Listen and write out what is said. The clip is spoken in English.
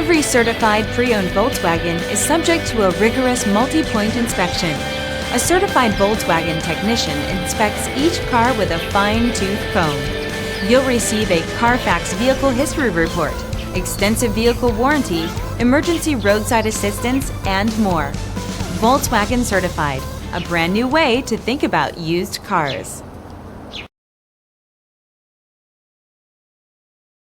Every certified pre-owned Volkswagen is subject to a rigorous multi-point inspection. A certified Volkswagen technician inspects each car with a fine-tooth comb. You'll receive a CARFAX vehicle history report, extensive vehicle warranty, emergency roadside assistance, and more. Volkswagen Certified, a brand new way to think about used cars.